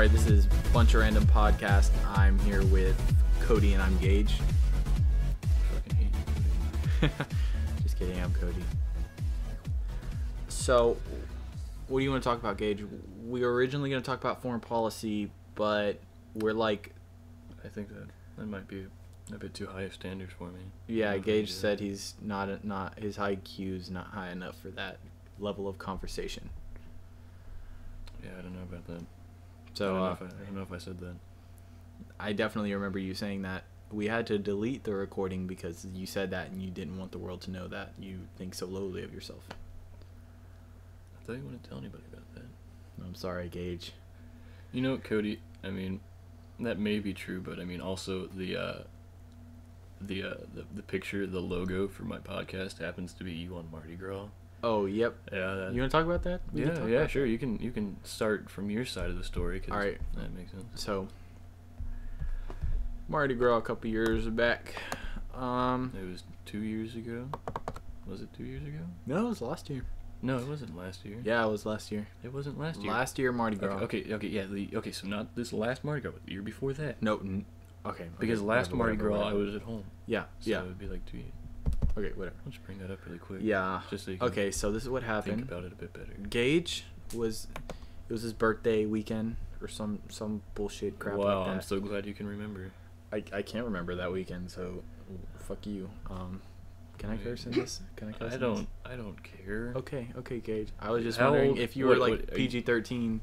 Alright, this is Bunch of Random Podcast. I'm here with Cody and I'm Gage. Fucking hate you, Cody. Just kidding, I'm Cody. So, what do you want to talk about, Gage? We were originally going to talk about foreign policy, but we're like... I think that might be a bit too high of standards for me. Yeah, Gage said he's not his IQ's not high enough for that level of conversation. Yeah, I don't know about that. So I don't know if I said that. I definitely remember you saying that. We had to delete the recording because you said that and you didn't want the world to know that you think so lowly of yourself. I thought you wouldn't tell anybody about that. I'm sorry, Gage. You know, Cody, I mean, that may be true, but I mean also the picture, the logo for my podcast happens to be you on Mardi Gras. Oh, yep. Yeah. You want to talk about that? Yeah, sure. You can start from your side of the story. Cause all right. That makes sense. So, Mardi Gras a couple years back. It was 2 years ago. Was it 2 years ago? No, it was last year. No, it wasn't last year. Yeah, it was last year. It wasn't last year. Last year, Mardi Gras. Okay, yeah. So not this last Mardi Gras, but the year before that. No, okay. Because last Mardi Gras, I was at home. Yeah, So yeah. it would be like 2 years. Okay, whatever. I'll just bring that up really quick. Yeah. Just so you can Okay, so this is what happened. think about it a bit better. Gage it was his birthday weekend or some bullshit crap Wow, like that. I'm so glad you can remember. I can't remember that weekend, so fuck you. Can I curse in this? Can I curse? I don't care. Okay, Gage. I was just How wondering old- if you were what- like what- PG-13.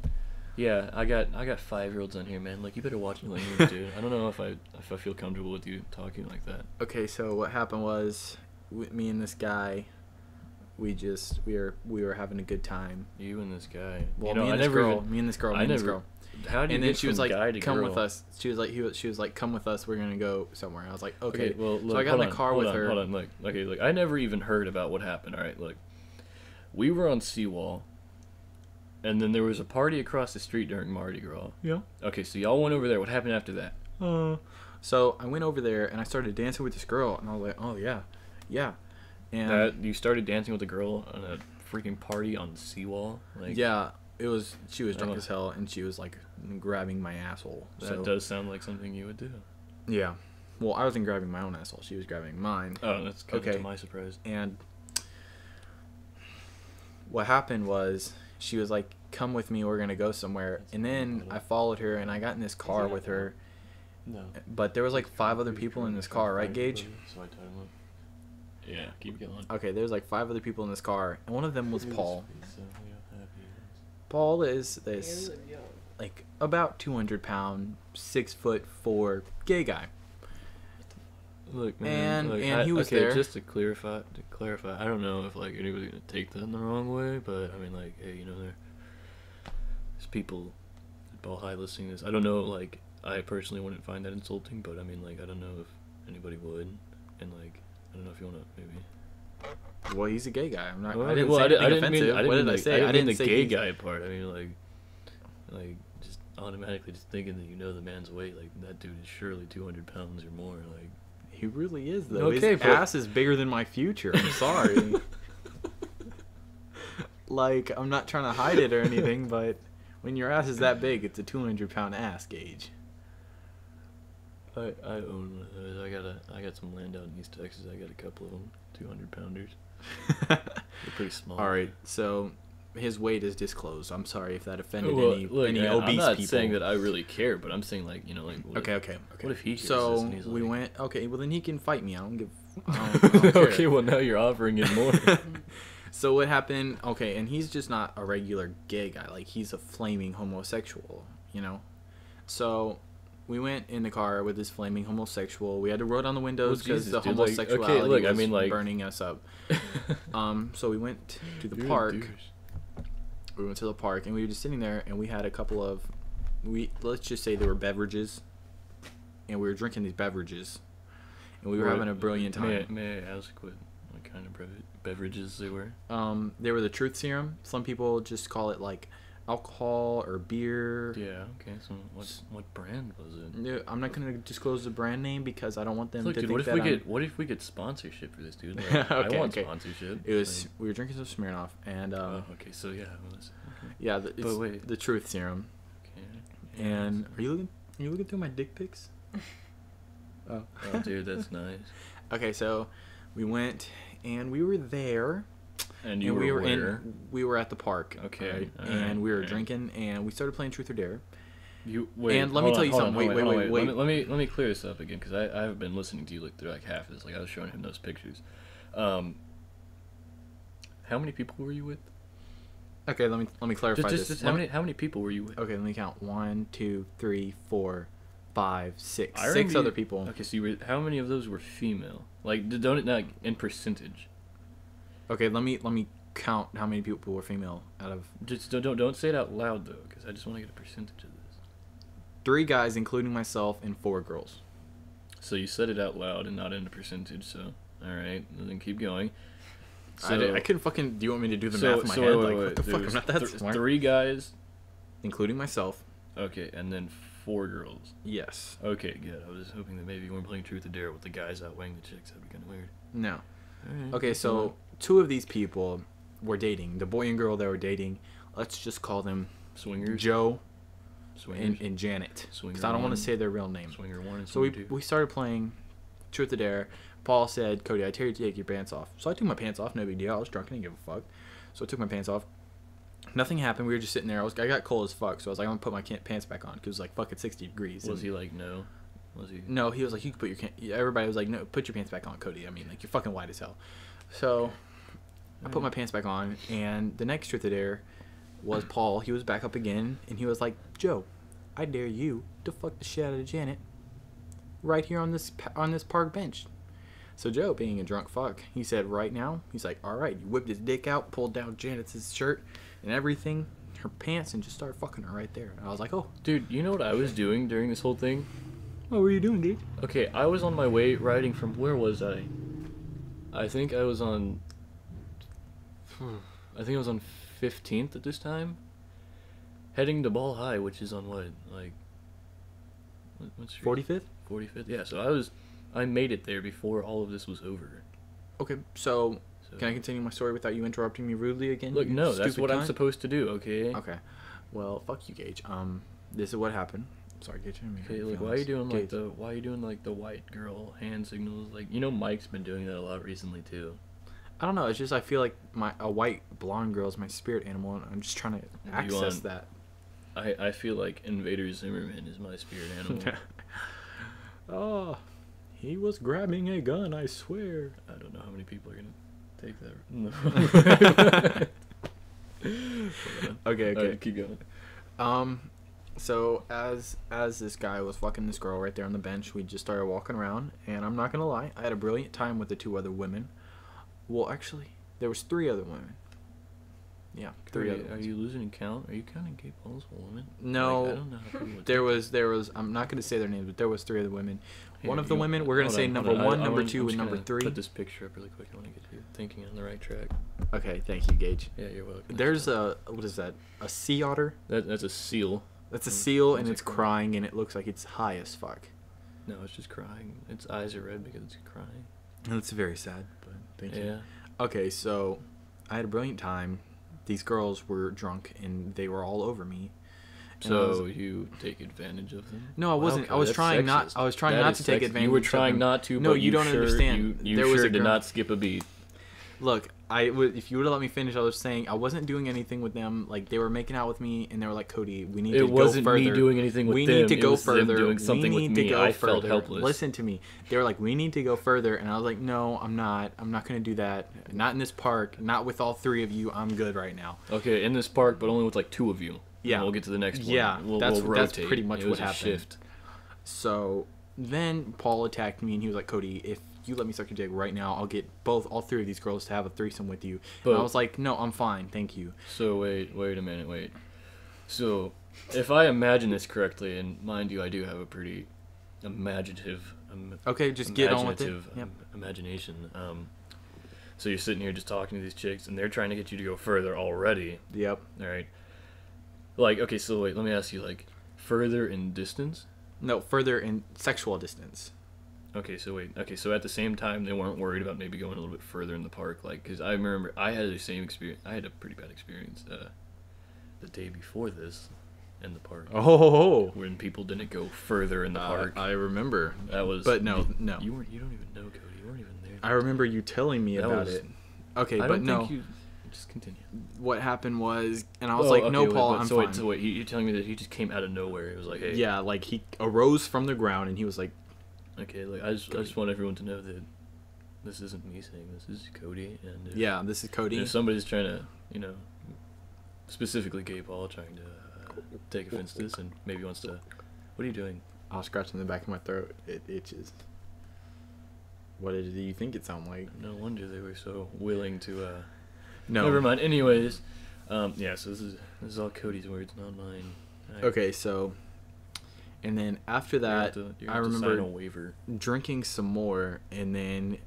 Yeah, I got 5-year-olds on here, man. Like, you better watch your language, dude. I don't know if I feel comfortable with you talking like that. Okay, so what happened was me and this guy, we were having a good time. You and this guy. Well, you know, me and this girl. How do you And then get she was from like, guy to "Come girl? with us." She was like, "Come with us. We're gonna go somewhere." I was like, "Okay." Well, look, so I got in the car with her. Hold on, look. I never even heard about what happened. All right, look. We were on Seawall, and then there was a party across the street during Mardi Gras. Yeah. Okay, so y'all went over there. What happened after that? So I went over there and I started dancing with this girl, and I was like, "Oh yeah," and You started dancing with a girl on a freaking party on Seawall? Like, yeah, she was drunk as hell, and she was like grabbing my asshole. That does sound like something you would do. Yeah. Well, I wasn't grabbing my own asshole. She was grabbing mine. Oh, that's kind Okay. of to my surprise. And what happened was she was like, "Come with me. We're gonna go somewhere." And then I followed her, and I got in this car with her. No. But there was like 5 other people in this car, right, Gage? So I tied him up. Yeah, keep going. Okay, there's like 5 other people in this car, and one of them was Paul. Paul is this like about 200-pound, 6'4" gay guy. Look, man. And he was there. Just to clarify, I don't know if like anybody's gonna take that in the wrong way, but I mean, like, hey, you know, there's people at Ball High listening to this. I don't know, like, I personally wouldn't find that insulting, but I mean, like, I don't know if anybody would, and like, I don't know if you wanna maybe. Well, he's a gay guy. I'm not. Well, I didn't well, say I anything didn't offensive. mean, What did I like, say? I didn't mean say the gay he's- guy part. I mean, like just automatically just thinking that you know the man's weight. Like, that dude is surely 200 pounds or more. Like, He really is though. Okay, His but- ass is bigger than my future. I'm sorry. Like, I'm not trying to hide it or anything, but when your ass is that big, it's a 200-pound ass, Gage. I own one of those. I got some land out in East Texas. I got a couple of them, 200-pounders. They're pretty small. All right, so his weight is disclosed. I'm sorry if that offended Well, any look, any man, obese I'm not people. saying that I really care, but I'm saying, like, you know, like, what Okay. What if he hears So this and he's we like, went. Okay, well then he can fight me. I don't care. okay, well now you're offering it more. So what happened? Okay, and he's just not a regular gay guy. Like, he's a flaming homosexual, you know? So we went in the car with this flaming homosexual. We had to roll down the windows because Jesus, the dude, like, homosexuality okay, look, I was mean, like- burning us up. So we went to the You're a park. douche. We went to the park, and we were just sitting there, and we had a couple of, let's just say they were beverages, and we were drinking these beverages, and we were having a brilliant time. May I ask what kind of beverages they were? They were the truth serum. Some people just call it like alcohol or beer. Yeah. Okay. So what brand was it? Yeah, I'm not gonna disclose the brand name because I don't want them Look, to dude, think what if we get sponsorship for this, dude? Like, Okay, I want okay. sponsorship. It was we were drinking some Smirnoff and okay, so yeah, it was, okay. yeah, But wait. the truth serum. Okay. And are you looking through my dick pics? Oh. Oh, dude, that's nice. Okay, so we went and we were there. And you were where? We were at the park. Okay. Right? All And right, we were all right. drinking, and we started playing Truth or Dare. And let me tell you something. Wait. Let me clear this up again, because I have been listening to you like through like half of this. Like I was showing him those pictures. How many people were you with? Okay, let me clarify just how many people were you with? Okay, let me count. 1, 2, 3, 4, 5, 6. I 6 remember other people. Okay, so you were, how many of those were female? Like, don't it like in percentage? Okay, let me count how many people were female out of. Just don't say it out loud though, because I just want to get a percentage of this. 3 guys, including myself, and 4 girls. So you said it out loud and not in a percentage. So all right, then keep going. So I couldn't fucking. Do you want me to do the math in my head? Like, what the fuck? I'm not that smart. 3 guys, including myself. Okay, and then 4 girls. Yes. Okay, good. I was hoping that maybe you weren't playing Truth or Dare with the guys outweighing the chicks. That'd be kind of weird. No. All right, Okay, so 2 of these people were dating. The boy and girl that were dating. Let's just call them swingers. Joe Swingers. and Janet. Swinger Because I don't want one. to say their real name. Swinger 1 and So Swinger 2. we started playing Truth or Dare. Paul said, Cody, I tell you to take your pants off. So I took my pants off. No big deal. I was drunk. I didn't give a fuck. So I took my pants off. Nothing happened. We were just sitting there. I got cold as fuck. So I was like, I'm going to put my pants back on. Because it was like fucking 60 degrees. Was he like, no? Was he? No, he was like, you can put your everybody was like, no, put your pants back on, Cody. I mean, like, you're fucking white as hell. So I put my pants back on. And the next Truth or Dare was Paul. He was back up again. And he was like, Joe, I dare you to fuck the shit out of Janet right here on this park bench. So Joe, being a drunk fuck, he said right now, he's like, all right, you whipped his dick out, pulled down Janet's shirt and everything, her pants, and just started fucking her right there. And I was like, oh. Dude, you know what I was doing during this whole thing? What were you doing, dude? Okay, I was on my way riding from, where was I? I think I was on 15th at this time. Heading to Ball High, which is on what? Like, what's 45th? 45th? Yeah, so I made it there before all of this was over. Okay, so can I continue my story without you interrupting me rudely again? Look, no, that's what I'm cunt? supposed to do, okay? Okay. Well, fuck you, Gage. This is what happened. Sorry, Gage. Okay, like, why are you doing like the white girl hand signals? Like, you know, Mike's been doing that a lot recently too. I don't know. It's just I feel like a white blonde girl is my spirit animal, and I'm just trying to access that. I feel like Invader Zimmerman is my spirit animal. Oh, he was grabbing a gun, I swear. I don't know how many people are going to take that. No. Okay. Right, keep going. So as this guy was fucking this girl right there on the bench, we just started walking around, and I'm not going to lie, I had a brilliant time with the 2 other women. Well, actually, there was 3 other women. Yeah, 3 other women. Are you losing count? Are you counting gay Paul's women? No, like, I don't know how people there was. I'm not going to say their names, but there was 3 other women. Here, one of the women, we're going to say number 1, number 2, and number 3. Put this picture up really quick. I want to get you thinking on the right track. Okay, thank you, Gage. Yeah, you're welcome. There's what is that? A sea otter? That's a seal. That's a seal, and it's crying, and it looks like it's high as fuck. No, it's just crying. Its eyes are red because it's crying. And it's very sad, but thank you. Yeah. Okay, so I had a brilliant time. These girls were drunk, and they were all over me. So you take advantage of them? No, I wasn't. Okay, I was trying sexist. not to take advantage. You were trying not to. No, but you don't understand. You there sure was a did girl. not skip a beat. Look, if you would have let me finish, I was saying I wasn't doing anything with them. Like, they were making out with me, and they were like, Cody, we need to go further. It wasn't me doing anything with them. We need to go it was further. Them doing something we need with to me. go I further. felt helpless. Listen to me. They were like, we need to go further, and I was like, no, I'm not. I'm not going to do that. Not in this park. Not with all 3 of you. I'm good right now. Okay, in this park, but only with like 2 of you. Yeah. And we'll get to the next one. Yeah, we'll that's rotate. pretty much it what was happened. A shift. So then Paul attacked me, and he was like, Cody, if you let me suck your dick right now, I'll get all 3 of these girls to have a threesome with you. But, and I was like, no, I'm fine, thank you. So wait a minute. So if I imagine this correctly, and mind you, I do have a pretty imaginative. Okay, just get on with it. Yep. Imagination. So you're sitting here just talking to these chicks, and they're trying to get you to go further already. Yep. All right. Like, okay, so wait, let me ask you, like, further in distance? No, further in sexual distance. Okay, so wait. Okay, so at the same time, they weren't worried about maybe going a little bit further in the park, like, because I remember I had the same experience. I had a pretty bad experience the day before this. in the park. Oh. When people didn't go further in the park. I remember. That was. But no. You weren't. You don't even know, Cody. You weren't even there. I remember you telling me about it. Okay, I but don't no. think you. Just continue. What happened was, and I was like, "No, Paul, I'm fine." So wait, you're telling me that he just came out of nowhere? It was like, hey. Yeah, like he arose from the ground and he was like, okay, like I just want everyone to know that this isn't me saying this is Cody, and yeah, this is Cody. If somebody's trying to, specifically gay Paul, trying to take offense to this, and maybe wants to, what are you doing? I was scratching the back of my throat. It itches. What do you think it sounded like? No wonder they were so willing to. No. Never mind. Anyways, yeah. So this is all Cody's words, not mine. Okay, so, and then after that, I remember sign a waiver. drinking some more, and then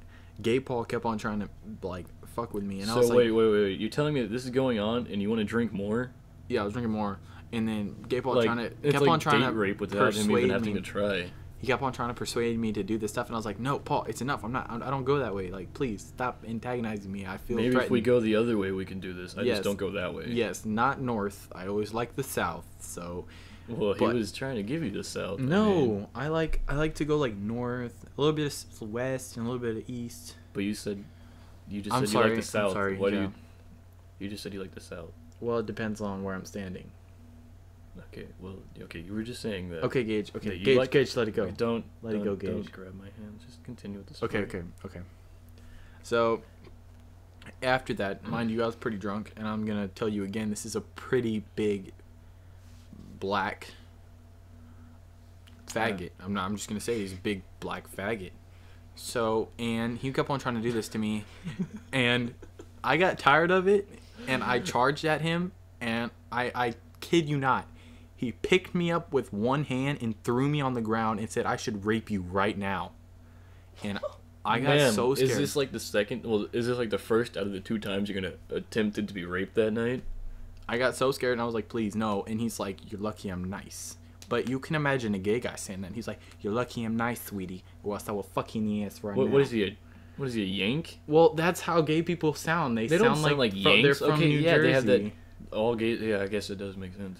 gay Paul kept on trying to like fuck with me, and so I was wait, like, wait. You're telling me that this is going on, and you want to drink more? Yeah, I was drinking more, and then gay Paul Like, kept like on trying date to rape without him even having me. to try. He kept on trying to persuade me to do this stuff, and I was like, "No, Paul, it's enough. I don't go that way. Like, please stop antagonizing me. I feel maybe threatened." if we go the other way, we can do this. I Yes. just don't go that way. Yes, not north. I always like the south. So. Well, he was trying to give you the south. No, I like to go like north, a little bit of west, and a little bit of east. But you said you just I'm said sorry, you like the south. I'm sorry, Why do Joe. you just said you like the south? Well, it depends on where I'm standing. Okay, well, okay, you were just saying that. Okay, Gage. Okay, that you Gage. like- Gage, let it go. Don't Let it go, Gage. Don't grab my hand. Just continue with the story. Okay. So, after that, mind you, I was pretty drunk, and I'm gonna tell you again. This is a pretty big black faggot. I'm just gonna say he's a big black faggot. So, and he kept on trying to do this to me, and I got tired of it, and I charged at him, and I kid you not, he picked me up with one hand and threw me on the ground and said, "I should rape you right now." And I got so scared. Is this like the second? Well, is this like the first out of the 2 times you're gonna attempted to be raped that night? I got so scared, and I was like, "Please, no." And he's like, "You're lucky I'm nice." But you can imagine a gay guy saying that. He's like, "You're lucky I'm nice, sweetie, or else I will fuck you in the ass right now." What is he? What is he? A Yank? Well, that's how gay people sound. They don't sound like Yanks. They're from okay, New yeah, Jersey. they have that. All gay. Yeah, I guess it does make sense.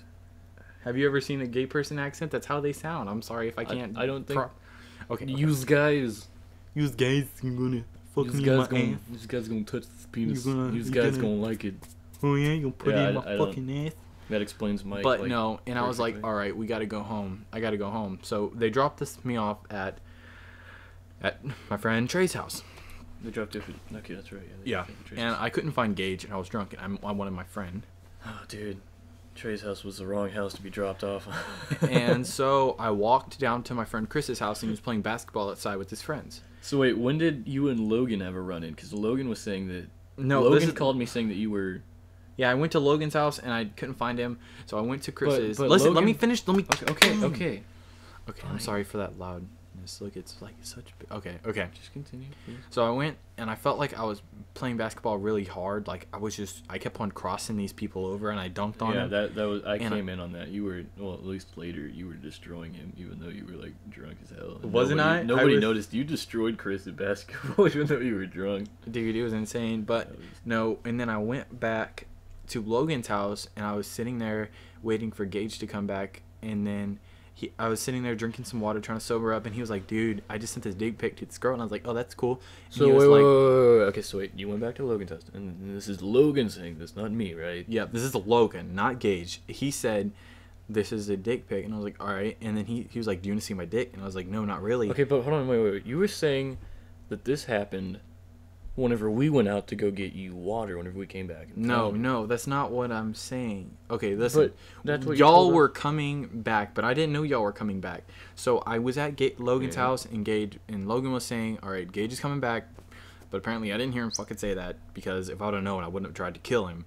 Have you ever seen a gay person accent? That's how they sound. I'm sorry if I can't. I don't think. Okay. Use guys. Use guys. You're gonna fuck me in my ass. This guy's gonna touch the penis. You're These guys gonna like it. Oh yeah, you'll put it in my fucking ass. That explains my. But no, and I was like, all right, we gotta go home. I gotta go home. So they dropped me off at my friend Trey's house. They dropped it. Okay, that's right. Yeah. And I couldn't find Gage, and I was drunk, and I wanted my friend. Oh, dude. Trey's house was the wrong house to be dropped off. And so I walked down to my friend Chris's house, and he was playing basketball outside with his friends. So wait, when did you and Logan have a run-in? Because Logan was saying that... No, Logan called me saying that you were... Yeah, I went to Logan's house, and I couldn't find him, so I went to Chris's. But Listen, Logan... let me finish. Let me... Okay. Okay, I'm sorry for that loudness. Look, it's like such... Okay. Just continue, please. So I went, and I felt like I was playing basketball really hard. Like, I kept on crossing these people over, and I dunked on them. Yeah, that was... I came in on that. You were... Well, at least later, you were destroying him, even though you were, like, drunk as hell. Wasn't I? Nobody noticed. You destroyed Chris at basketball, even though you were drunk. Dude, it was insane. But, no, and then I went back to Logan's house, and I was sitting there waiting for Gage to come back, and then... I was sitting there drinking some water, trying to sober up, and he was like, "Dude, I just sent this dick pic to this girl," and I was like, "Oh, that's cool." And So he was wait. Okay, so wait, you went back to Logan's house, and this is Logan saying this, not me, right? Yeah, this is Logan, not Gage. He said, "This is a dick pic," and I was like, "All right." And then he was like, "Do you want to see my dick?" And I was like, "No, not really." Okay, but hold on, wait. You were saying that this happened whenever we went out to go get you water. Whenever we came back. No, that's not what I'm saying. Okay, listen. But that's what y'all were coming back, but I didn't know y'all were coming back. So I was at Logan's house, and Logan was saying, "All right, Gage is coming back," but apparently I didn't hear him fucking say that, because if I would have known, I wouldn't have tried to kill him.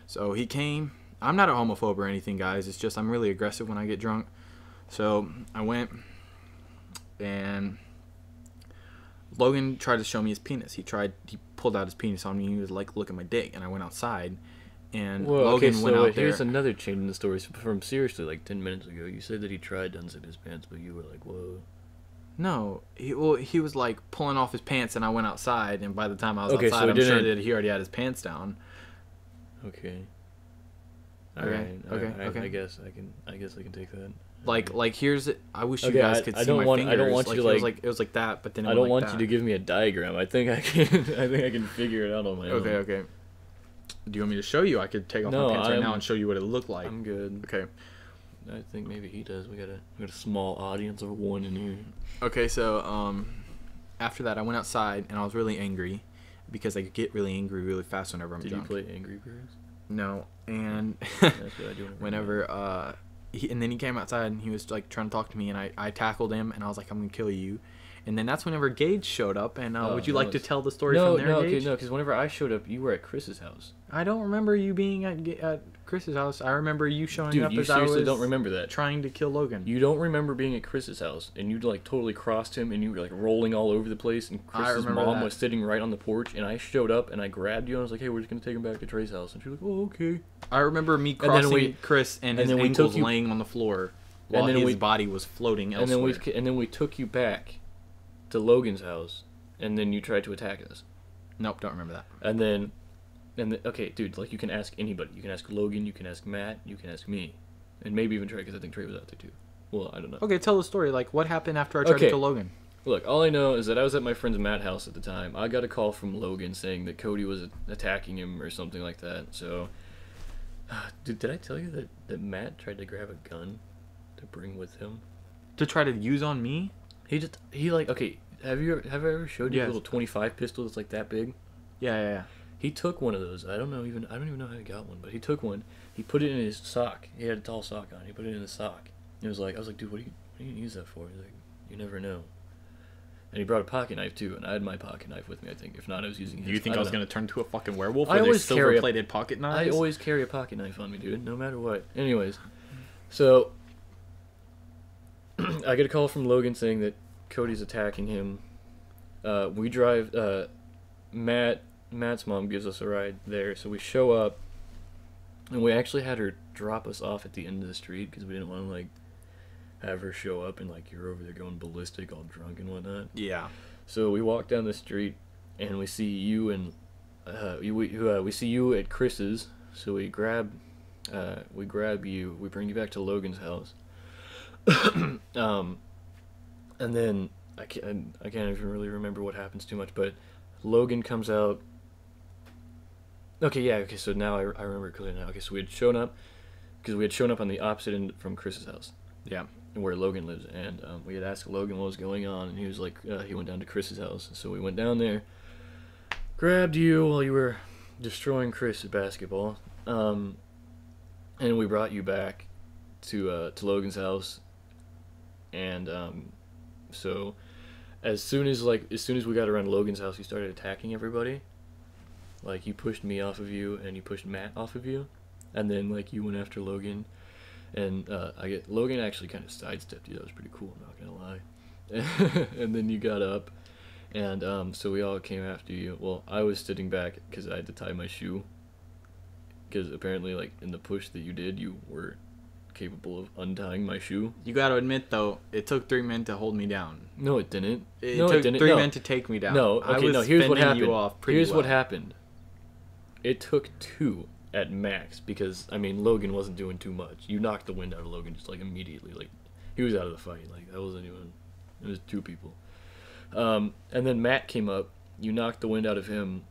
So he came. I'm not a homophobe or anything, guys. It's just I'm really aggressive when I get drunk. So I went, and Logan tried to show me his penis. He pulled out his penis on me. He was like, "Look at my dick," and I went outside. And Logan went out there. Here's another change in the story. From seriously, like 10 minutes ago, you said that he tried to unzip his pants, but you were like, "Whoa." No, he was like pulling off his pants, and I went outside. And by the time I was outside, so I'm sure that he already had his pants down. Okay. Okay. Okay. I guess I can. I guess I can take that. Like here's it. I wish you Okay, guys could I see don't my want. fingers. I don't want like, you to it was like that, but then it I don't went like want that. you to give me a diagram. I think I can. I think I can figure it out on my own. Okay. Do you want me to show you? I could take off my pants right now and show you what it looked like. I'm good. Okay. I think maybe he does. We got a small audience of one in here. Okay, so after that I went outside and I was really angry because I get really angry really fast whenever I'm drunk. Did you play Angry Birds? No, and That's what I do whenever and then he came outside and he was like trying to talk to me and I tackled him and I was like, I'm gonna kill you. And then that's whenever Gage showed up and would you like to tell the story from there, Gage? Okay, no, because whenever I showed up, you were at Chris's house. I don't remember you being at Chris's house. I remember you showing Dude, up you as I seriously was don't remember that. trying to kill Logan. You don't remember being at Chris's house, and you like totally crossed him, and you were like rolling all over the place, and Chris's mom was sitting right on the porch, and I showed up, and I grabbed you, and I was like, hey, we're just going to take him back to Trey's house. And she was like, oh, okay. I remember me crossing Chris and his ankles laying on the floor while his body was floating elsewhere. And then we took you back to Logan's house, and then you tried to attack us. Nope, don't remember that. And then, okay, dude, like you can ask anybody. You can ask Logan, you can ask Matt, you can ask me, and maybe even Trey, because I think Trey was out there too. Well, I don't know. Okay, tell the story. Like, what happened after I tried to kill Logan? Look, all I know is that I was at my friend's Matt's house at the time. I got a call from Logan saying that Cody was attacking him or something like that. So, dude, did I tell you that Matt tried to grab a gun to bring with him? To try to use on me? He like, okay, have I ever showed you a little 25 pistol that's like that big? Yeah. He took one of those. I don't even know how he got one, but he took one. He put it in his sock. He had a tall sock on. He put it in his sock. I was like, dude, what are you gonna use that for? He's like, you never know. And he brought a pocket knife too, and I had my pocket knife with me. I think. If not, I was using his. Do you think I was gonna turn to a fucking werewolf? I always carry silver-plated pocket knives. I always carry a pocket knife on me, dude, no matter what. Anyways, so I get a call from Logan saying that Cody's attacking him. We drive. Matt's mom gives us a ride there, so we show up, and we actually had her drop us off at the end of the street because we didn't want to like have her show up and like you're over there going ballistic, all drunk and whatnot. Yeah. So we walk down the street, and we see you and we see you at Chris's. So we grab you. We bring you back to Logan's house. And then I can't even really remember what happens too much, but Logan comes out. Okay, so now I remember clearly now. Okay, so we had shown up on the opposite end from Chris's house. Yeah. Where Logan lives, and we had asked Logan what was going on, and he was like, he went down to Chris's house. So we went down there, grabbed you while you were destroying Chris at basketball, and we brought you back to Logan's house, and so as soon as we got around Logan's house, he started attacking everybody. Like, he pushed me off of you, and he pushed Matt off of you, and then like you went after Logan. And Logan actually kind of sidestepped you. That was pretty cool, I'm not gonna lie. And then you got up, and so we all came after you. Well, I was sitting back because I had to tie my shoe. Because apparently, like, in the push that you did, you were capable of untying my shoe. You gotta admit, though, it took 3 men to hold me down. No, it didn't. It took 3 men to take me down. No, okay, no, here's what happened. What happened. It took 2. At max, because I mean Logan wasn't doing too much. You knocked the wind out of Logan just like immediately. Like, he was out of the fight. Like, that wasn't even. It was 2 people. And then Matt came up. You knocked the wind out of him,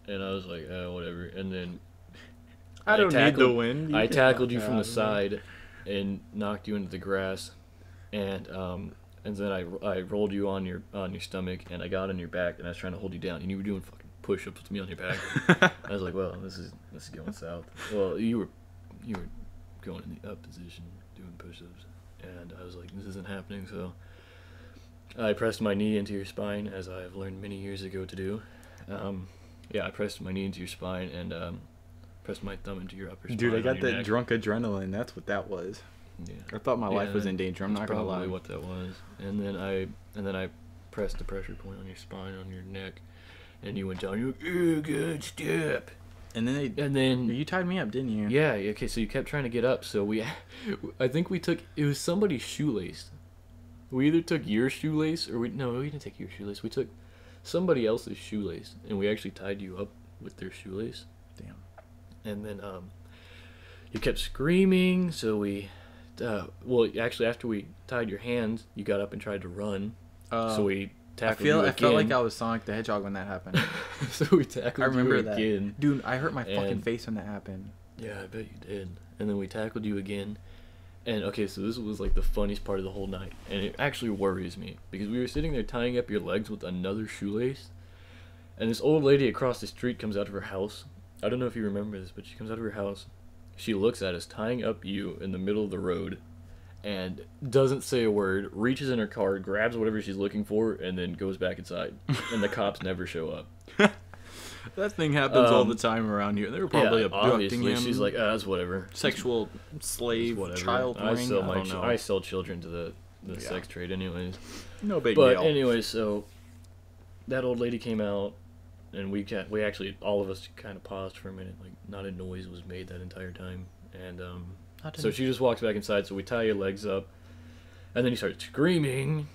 and I was like, whatever. And then I don't need the wind. I tackled you from the side, and knocked you into the grass, and then I rolled you on your stomach, and I got on your back, and I was trying to hold you down, and you were doing fucking push-ups with me on your back. I was like, well, this is going south. Well, you were going in the up position doing push-ups, and I was like, this isn't happening. So I pressed my knee into your spine, as I have learned many years ago to do. I pressed my knee into your spine and pressed my thumb into your upper spine. Dude, I got that drunk adrenaline. That's what that was. Yeah. I thought my life was in danger. I'm not gonna lie. Probably what that was. And then I pressed the pressure point on your spine, on your neck. And you went down. You were good step. And then you tied me up, didn't you? Yeah. Okay. So you kept trying to get up. So I think we took. It was somebody's shoelace. We either took your shoelace or we didn't take your shoelace. We took somebody else's shoelace, and we actually tied you up with their shoelace. Damn. And then you kept screaming, so we, well, actually, after we tied your hands, you got up and tried to run. So we tackled you again. I felt like I was Sonic the Hedgehog when that happened. So we tackled I remember you that. again. Dude, I hurt my fucking face when that happened. Yeah, I bet you did. And then we tackled you again. And, okay, so this was, like, the funniest part of the whole night. And it actually worries me. Because we were sitting there tying up your legs with another shoelace. And this old lady across the street comes out of her house. I don't know if you remember this, but she comes out of her house. She looks at us tying up you in the middle of the road. And doesn't say a word. Reaches in her car, grabs whatever she's looking for, and then goes back inside. And the cops never show up. That thing happens all the time around here. They were probably abducting him. She's like, that's whatever. Sexual slave, whatever. child ring. I don't know. I sell children to the sex trade anyways. No big deal. But anyway, so that old lady came out, and we actually, all of us kind of paused for a minute. Like, not a noise was made that entire time. And so she just walks back inside, so we tie your legs up. And then you start screaming.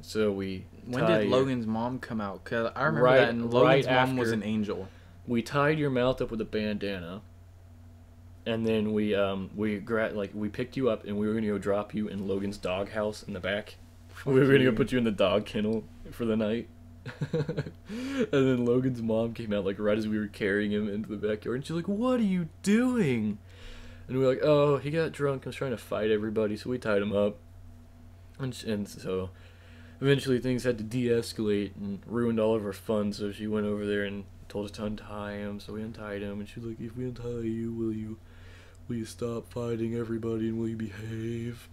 So we When did Logan's mom come out? Because I remember that, and Logan's mom was an angel. We tied your mouth up with a bandana, and then we picked you up, and we were gonna go drop you in Logan's doghouse in the back. We were gonna go put you in the dog kennel for the night. And then Logan's mom came out, like, right as we were carrying him into the backyard, and she's like, "What are you doing?" And we were like, "Oh, he got drunk and was trying to fight everybody," so we tied him up. And so eventually things had to de-escalate and ruined all of our fun, so she went over there and told us to untie him, so we untied him, and she's like, "If we untie you, will you stop fighting everybody, and will you behave?"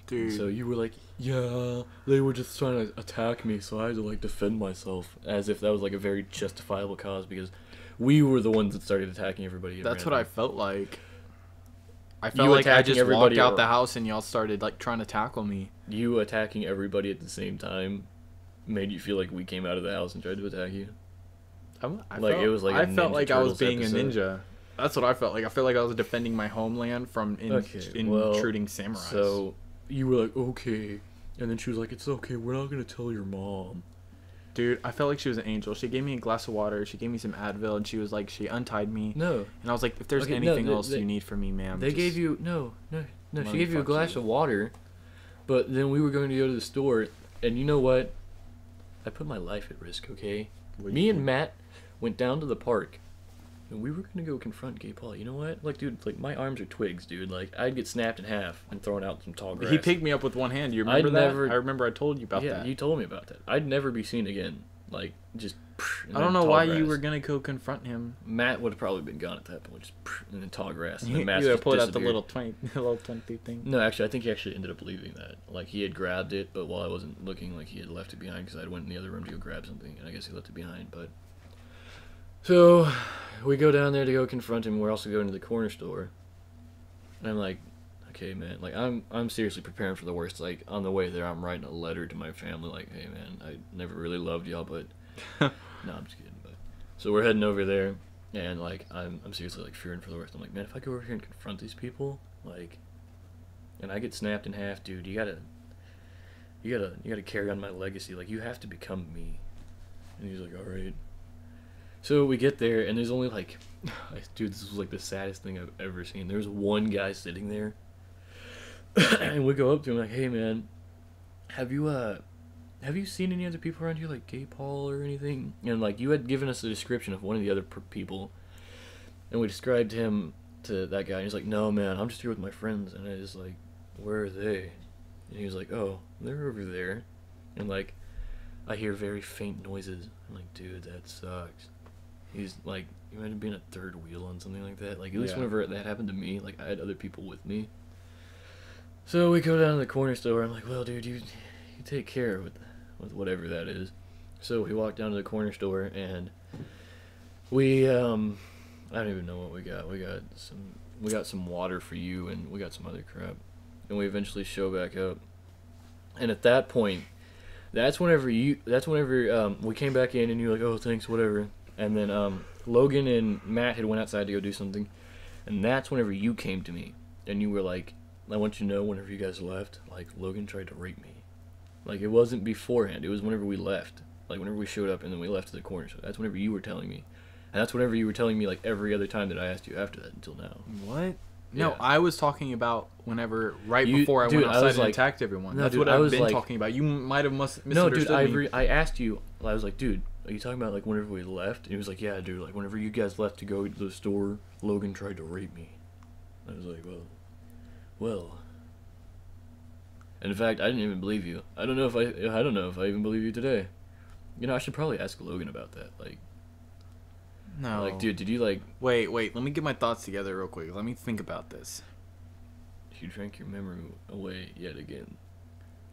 Dude. And so you were like, "Yeah, they were just trying to attack me, so I had to, like, defend myself," as if that was, like, a very justifiable cause, because we were the ones that started attacking everybody. That's what I felt like. I felt like I just walked out the house and y'all started, like, trying to tackle me. You attacking everybody at the same time made you feel like we came out of the house and tried to attack you. I felt like I was being episode. a ninja. That's what I felt like. I felt like I was defending my homeland from intruding samurais. So you were like, "Okay," and then she was like, "It's okay. We're not gonna tell your mom." Dude, I felt like she was an angel. She gave me a glass of water. She gave me some Advil, and she was like, she untied me. No. And I was like, if there's anything else you need from me, ma'am. They gave you no. She gave you a glass of water, but then we were going to go to the store, and you know what? I put my life at risk. Okay. Me and Matt went down to the park, and we were gonna go confront Gay Paul. You know what? Like, dude, like, my arms are twigs, dude. Like, I'd get snapped in half and thrown out some tall grass. He picked me up with one hand. You remember that? I remember I told you about that. Yeah, you told me about that. I'd never be seen again. Like, just. I don't know why you were gonna go confront him. Matt would have probably been gone at that point, just and then tall grass. And then Matt just pulled out the little 20 thing. No, actually, I think he actually ended up leaving that. Like, he had grabbed it, but while I wasn't looking, like, he had left it behind because I went in the other room to go grab something, and I guess he left it behind. But so we go down there to go confront him. We're also going to the corner store, and I'm like, okay, man, like, I'm seriously preparing for the worst. Like, on the way there, I'm writing a letter to my family, like, "Hey, man, I never really loved y'all, but." No, I'm just kidding. But so we're heading over there, and, like, I'm seriously, like, fearing for the worst. I'm like, man, if I go over here and confront these people, like, and I get snapped in half, dude, you gotta carry on my legacy. Like, you have to become me. And he's like, all right. So we get there, and there's only, like, dude, this was, like, the saddest thing I've ever seen. There's one guy sitting there, and we go up to him like, "Hey, man, have you seen any other people around here, like Gay Paul or anything?" And, like, you had given us a description of one of the other people, and we described him to that guy, and he's like, "No, man, I'm just here with my friends." And I was like, "Where are they?" And he was like, "Oh, they're over there." And, like, I hear very faint noises. I'm like, dude, that sucks. He's like, you might have been a third wheel on something like that. Like, at least whenever that happened to me, like, I had other people with me. So we go down to the corner store. I'm like, well, dude, you take care with whatever that is. So we walk down to the corner store, and we I don't even know what we got. We got some water for you, and we got some other crap. And we eventually show back up. And at that point, that's whenever we came back in, and you're like, "Oh, thanks, whatever." And then Logan and Matt had went outside to go do something, and that's whenever you came to me, and you were like, "I want you to know, whenever you guys left, like, Logan tried to rape me." Like, it wasn't beforehand. It was whenever we left. Like, whenever we showed up and then we left to the corner. So that's whenever you were telling me. And that's whenever you were telling me, like, every other time that I asked you after that until now. What? No, Yeah. I was talking about whenever You- before I dude, went I outside was and like- attacked everyone. No, That's dude, what I I've was been like- talking about. You might have No, dude, misunderstood me. I asked you. I was like, dude, are you talking about like whenever we left? And he was like, yeah, dude. Like whenever you guys left to go to the store, Logan tried to rape me. I was like, well. And in fact, I didn't even believe you. I don't know if I even believe you today. You know, I should probably ask Logan about that. Like, No. like, dude, did you like? Wait. Let me get my thoughts together real quick. Let me think about this. You drank your memory away yet again.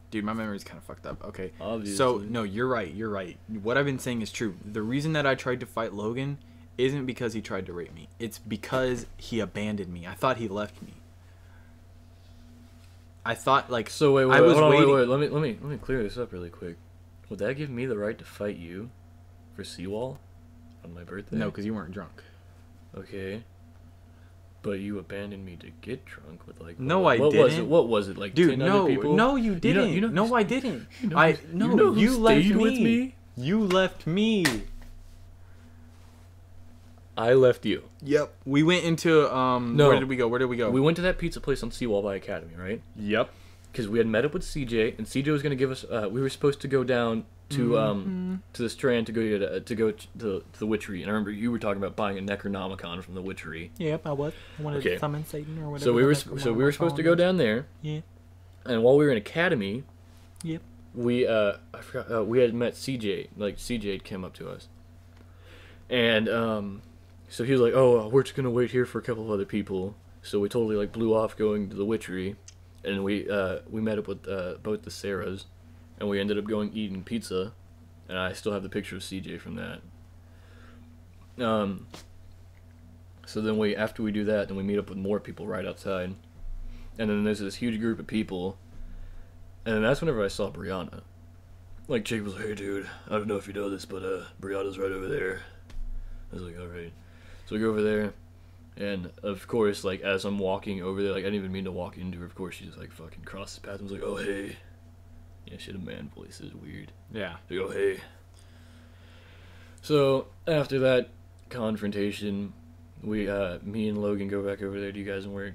Dude, my memory's kind of fucked up. Okay. Obviously. So, no, you're right. What I've been saying is true. The reason that I tried to fight Logan isn't because he tried to rape me. It's because he abandoned me. I thought he left me. I thought, like, So wait, I was hold on, waiting. wait. Let me clear this up really quick. Would that give me the right to fight you for Seawall on my birthday? No, because you weren't drunk. Okay. But you abandoned me to get drunk with like. No, what I was didn't. it? What was it like? Dude, 10 other people? no, you didn't. You know, no, I didn't. You know, No, who you left stayed me. with me. You left me. I left you. Yep. We went into No. Where did we go? We went to that pizza place on Seawall by Academy, right? Yep. Because we had met up with CJ, and CJ was gonna give us. We were supposed to go down to the Strand to go to the witchery, and I remember you were talking about buying a Necronomicon from the witchery. Yep, I was. I wanted Okay. to summon Satan or whatever. So we were supposed to go down there, Yeah. and while we were in Academy, Yep. we I forgot we had met CJ. Like CJ had come up to us, and so he was like, "Oh, we're just gonna wait here for a couple of other people." So we totally like blew off going to the witchery, and we met up with both the Sarahs, and we ended up going eating pizza, and I still have the picture of CJ from that. So then after we do that, then we meet up with more people right outside, and then there's this huge group of people, and then that's whenever I saw Brianna. Like Jake was like, "Hey dude, I don't know if you know this, but Brianna's right over there." I was like, "All right." So we go over there, and of course, like as I'm walking over there, like I didn't even mean to walk into her. Of course, she just like fucking crossed the path and was like, "Oh hey." Yeah, she had a man voice. It was weird. Yeah. Like, "Oh hey." So after that confrontation, me and Logan go back over there to you guys, and we're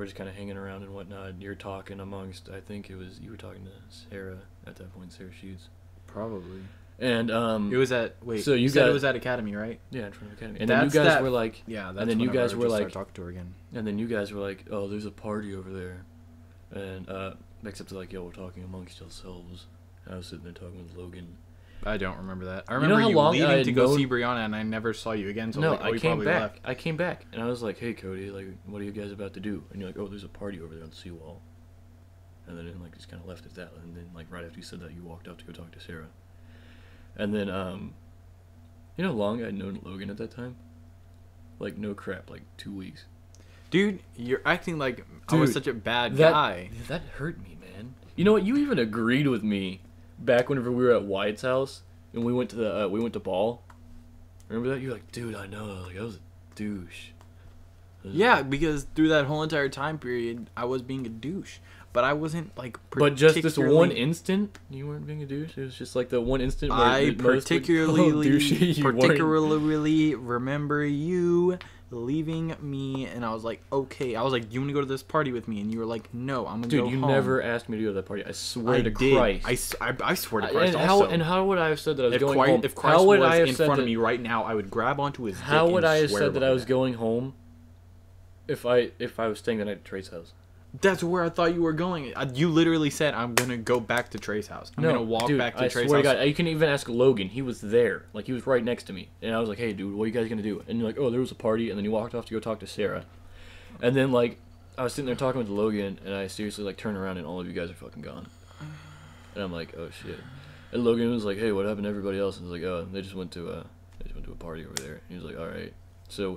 just kind of hanging around and whatnot. You're talking amongst, I think it was you were talking to Sarah at that point, Sarah Sheets. Probably. And It was at So you said got- it was at Academy, right? yeah, in front of Academy. And then you That's guys that- were like, Yeah. That's and then you whenever guys I were just like, started talking to her again. and then you guys were like, "Oh, there's a party over there," and except like, "Yo, we're talking amongst yourselves." And I was sitting there talking with Logan. I don't remember that. I You know remember how you, long I leaving had to go known- see Brianna, and I never saw you again. So No, like, oh, I you came probably back. left. I came back, and I was like, "Hey, Cody, like, what are you guys about to do?" And you're like, "Oh, there's a party over there on the seawall." And then like just kind of left at that. And then like right after you said that, you walked out to go talk to Sarah. And then you know how long I'd known Logan at that time? Like no crap, like 2 weeks. Dude, you're acting like I was Dude, such a bad That guy. that hurt me, man. You know what? You even agreed with me back whenever we were at Wyatt's house and we went to ball. Remember that? You're like, "Dude, I know. Like I was a douche." Yeah, because through that whole entire time period, I was being a douche, but I wasn't like. But just this particularly- one instant, you weren't being a douche. It was just like the one instant where I most would- particularly, douchey you weren't. particularly remember you leaving me, and I was like, okay. I was like, you want to go to this party with me? And you were like, no, I'm gonna Dude, go you home. never asked me to go to that party. I swear I to did. Christ. I swear to Christ. And also. how would I have said that I was if going Christ, home? if Christ how would was I have in said front that, of me right now, I would grab onto his dick How would and I have swear said that by I was going home if I was staying the night at Trey's house? That's where I thought you were going. You literally said, I'm going to go back to Trey's house. I'm going to walk dude, back to I Trey's swear house. to God, you can even ask Logan. He was there. Like, he was right next to me. And I was like, "Hey, dude, what are you guys going to do?" And you're like, "Oh, there was a party." And then you walked off to go talk to Sarah. And then, like, I was sitting there talking with Logan, and I seriously, like, turned around, and all of you guys are fucking gone. And I'm like, "Oh, shit." And Logan was like, "Hey, what happened to everybody else?" And I was like, "Oh, they just went to a party over there." And he was like, "All right." So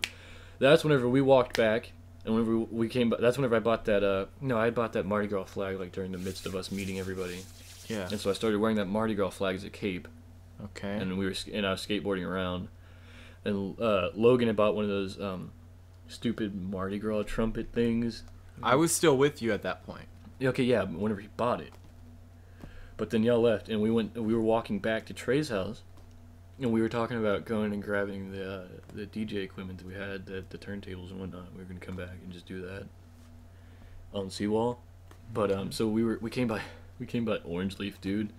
that's whenever we walked back. And whenever we came back, that's whenever I bought that, I bought that Mardi Gras flag, like, during the midst of us meeting everybody. Yeah. And so I started wearing that Mardi Gras flag as a cape. Okay. And I was skateboarding around. And Logan had bought one of those stupid Mardi Gras trumpet things. I was still with you at that point. Okay, yeah, whenever he bought it. But then y'all left, and we were walking back to Trey's house. And we were talking about going and grabbing the DJ equipment that we had, the turntables and whatnot. We were gonna come back and just do that on Seawall. But so we came by Orange Leaf, dude.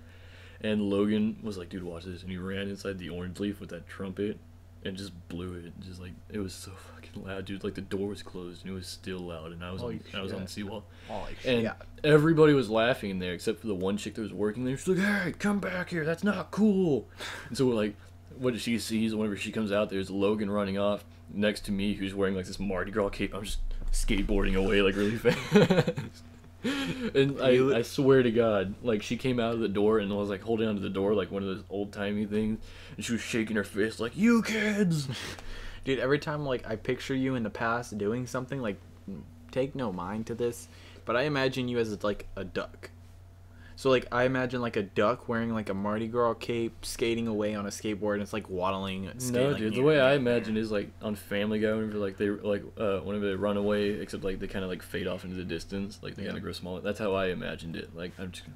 And Logan was like, dude, watch this. And he ran inside the Orange Leaf with that trumpet and just blew it. Just like, it was so fucking loud, dude. Like, the door was closed and it was still loud. And I was on Seawall. Holy and shit. everybody was laughing in there except for the one chick that was working there. She's like, hey, come back here. That's not cool. And so we're like, what she sees whenever she comes out, there's Logan running off next to me who's wearing like this Mardi Gras cape. I'm just skateboarding away like really fast. And I swear to God, like, she came out of the door and was like holding onto the door like one of those old timey things, and she was shaking her fist like, "You kids!" Dude, every time like I picture you in the past doing something, like, take no mind to this, but I imagine you as like a duck. So like I imagine like a duck wearing like a Mardi Gras cape, skating away on a skateboard, and it's like waddling. No, dude. The way I imagine is like on Family Guy, whenever like whenever they run away, except like they kind of like fade off into the distance, like they kind of grow smaller. That's how I imagined it. Like I'm just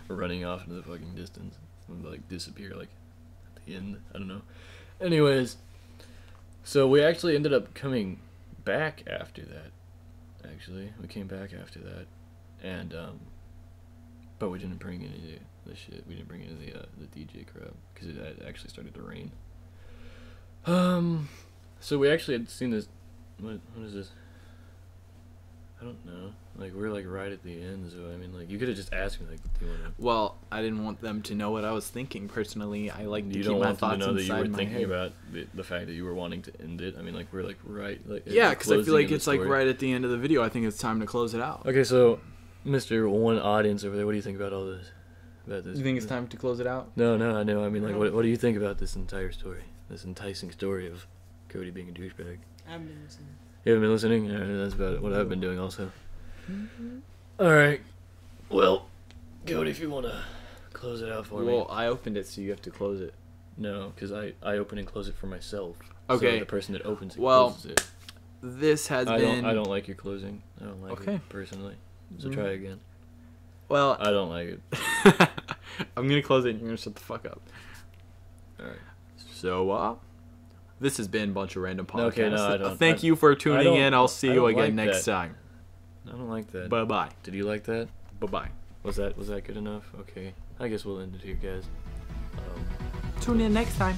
running off into the fucking distance and like disappear like at the end. I don't know. Anyways, so we actually ended up coming back after that. Actually, we came back after that, and but we didn't bring any of the shit. We didn't bring any of the DJ crap because it had actually started to rain. So we actually had seen this. What is this? I don't know. Like, we're like right at the end, so I mean, like, you could have just asked me, like, do you want to? Well, I didn't want them to know what I was thinking personally. I like to you keep don't my want them thoughts to know that inside you were my thinking head. about the fact that you were wanting to end it. I mean, like, we're like right, like Yeah, because I feel closing like in the it's like story. right at the end of the video. I think it's time to close it out. Okay, so Mr. One Audience over there, what do you think about all this? About this? You think it's time to close it out? No, I know. I mean, like, what do you think about this entire story? This enticing story of Cody being a douchebag. I've been listening. You haven't been listening? That's about what I've been doing also. Alright. Well, Cody, if you want to close it out for me. Well, I opened it, so you have to close it. No, because I open and close it for myself. Okay. So the person that opens it Well, closes it. This has I been... don't like your closing. I don't like Okay. it personally. So try again. Well, I don't like it. I'm going to close it and you're going to shut the fuck up. Alright. So, this has been Bunch of Random Podcasts. Okay, no, I don't. Thank you for tuning in. I'll see I you don't again like next that. time. I don't like that. Bye-bye. Did you like that? Bye-bye. Was that good enough? Okay. I guess we'll end it here, guys. Tune in next time.